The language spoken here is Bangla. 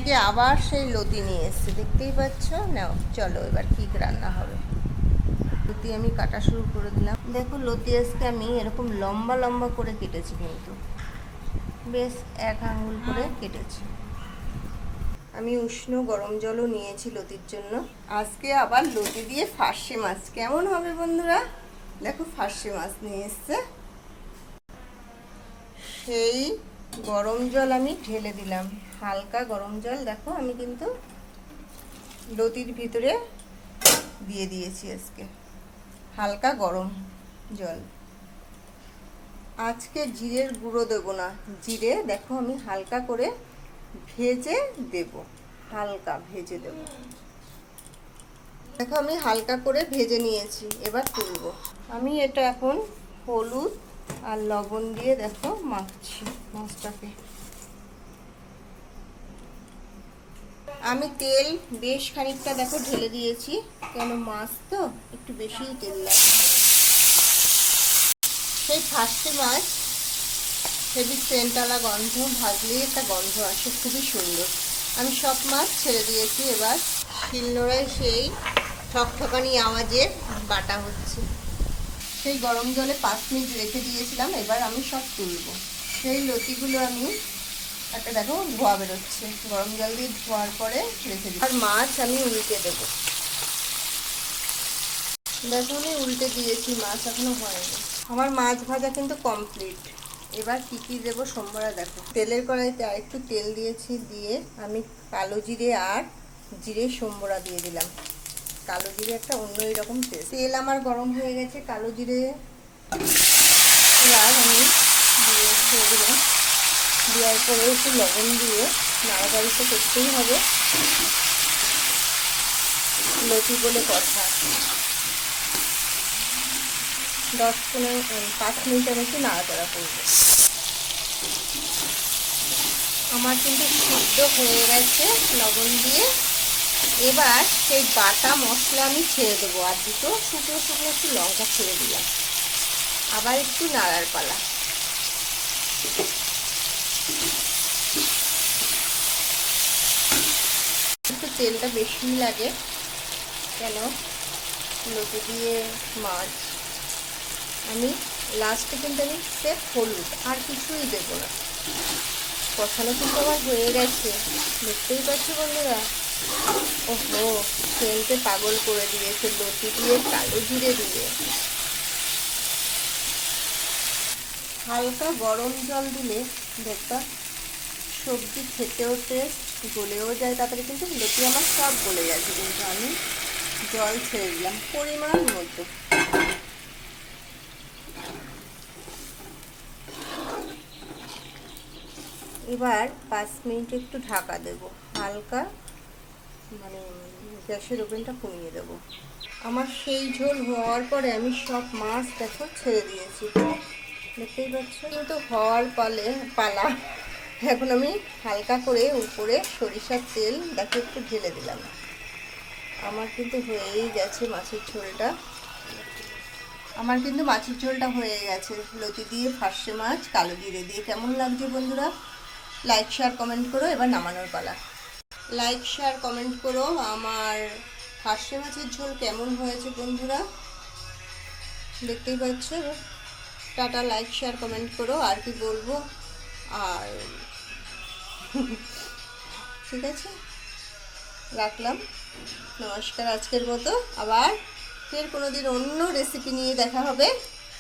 আজকে আবার সেই লতি নিয়ে এসছে, দেখতেই পাচ্ছ। নাও চলো এবার কী রান্না হবে। লতি আমি কাটা শুরু করে দিলাম। দেখো লতি আজকে আমি এরকম লম্বা লম্বা করে কেটেছি, কিন্তু বেশ 1 আঙ্গুল করে কেটেছি। আমি উষ্ণ গরম জলও নিয়েছি লতির জন্য। আজকে আবার লতি দিয়ে ফার্সে মাছ কেমন হবে বন্ধুরা। দেখো ফার্সে মাছ নিয়ে এসছে। সেই গরম জল আমি ঢেলে দিলাম, হালকা গরম জল। দেখো আমি কিন্তু লতির ভিতরে দিয়ে দিয়েছি আজকে হালকা গরম জল। আজকে জিরের গুঁড়ো দেবো না, জিরে দেখো আমি হালকা করে ভেজে দেব, হালকা ভেজে দেব। দেখো আমি হালকা করে ভেজে নিয়েছি, এবার তুলবো। আমি এটা এখন হলুদ আর লবণ দিয়ে দেখো মাখছি মাছটাকে। আমি তেল বেশ খানিকটা দেখো ঢেলে দিয়েছি, কেন মাছ তো একটু বেশিই তেল লাগে। সেই ফার্স্টে মাছ হেভি সেন্টওয়ালা গন্ধ, ভাজলেই একটা গন্ধ আসে, খুবই সুন্দর। আমি সব মাছ ছেড়ে দিয়েছি, এবার শিলনোড়ায় সেই ঠকঠকানি আওয়াজে বাটা হচ্ছে। সেই গরম জলে 5 মিনিট রেখে দিয়েছিলাম, এবার আমি সব তুলব। সেই লতিগুলো আমি একটা দেখো ধোয়া বেরোচ্ছে, গরম জল দিয়ে ধোয়ার পরে রেখে দিই। আর মাছ আমি উল্টে দেবো। দেখো আমি উল্টে দিয়েছি, মাছ এখনো হয়নি। আমার মাছ ভাজা কিন্তু কমপ্লিট। এবার কী কী দেবো সোমবারে দেখো। তেলের কড়াইতে আর একটু তেল দিয়েছি, দিয়ে আমি কালো জিরে আর জিরে সোমবড়া দিয়ে দিলাম। কালো জিরে একটা অন্যই রকম তেল আমার গরম হয়ে গেছে। কালো জিরে এবার আমি দিয়ে ছেড়ে দিলাম। দেওয়ার পরে একটু লবণ দিয়ে নাড়াচাড়ি তো করতেই হবে, লতি বলে কথা। 5 মিনিট আমি একটু নাড়াচাড়া করবো। আমার কিন্তু সিদ্ধ হয়ে গেছে লবণ দিয়ে। এবার সেই বাটা মশলা আমি ছেড়ে দেবো, আর দুটো শুকনো শুকনো একটু লঙ্কা ছেড়ে দিলাম। আবার একটু নাড়ার পালা। একটু তেলটা বেশি লাগে, কেন লতি দিয়ে মাছ। আমি লাস্টে কিন্তু আমি স্রেফ হলুদ, আর কিছুই দেবো না। কষানো কিন্তু আমার হয়ে গেছে, দেখতেই পাচ্ছি বন্ধুরা। ওহো, সেন্টে পাগল করে দিয়েছে লতি দিয়ে কালো জিরে দিয়ে। হালকা গরম জল দিলে দেখবা সবজি খেতেও টেস্ট, গলেও যায় তাড়াতাড়ি। কিন্তু লতি আমার সব গলে গেছে, কিন্তু আমি জল ছেড়ে দিলাম পরিমাণ মতো। এবার 5 মিনিট একটু ঢাকা দেব, হালকা মানে গ্যাসের ওভেনটা কমিয়ে দেব। আমার সেই ঝোল হওয়ার পরে আমি সব মাছ দেখো ছেড়ে দিয়েছি, দেখতেই পাচ্ছ। কিন্তু হওয়ার পালা। এখন আমি হালকা করে উপরে সরিষার তেল দেখো একটু ঢেলে দিলাম। আমার কিন্তু হয়েই গেছে মাছের ঝোলটা। আমার কিন্তু মাছের ঝোলটা হয়ে গেছে লতি দিয়ে ফার্সে মাছ কালো জিরে দিয়ে। কেমন লাগছে বন্ধুরা? লাইক শেয়ার কমেন্ট করো। এবার নামানোর পালা। লাইক শেয়ার কমেন্ট করো আমার ফার্সে মাছের ঝোল কেমন হয়েছে বন্ধুরা, দেখতেই পাচ্ছ। টাটা, লাইক শেয়ার কমেন্ট করো। আর কি বলবো, আর ঠিক আছে, রাখলাম। নমস্কার আজকের মতো। আবার ফের কোনো দিন অন্য রেসিপি নিয়ে দেখা হবে।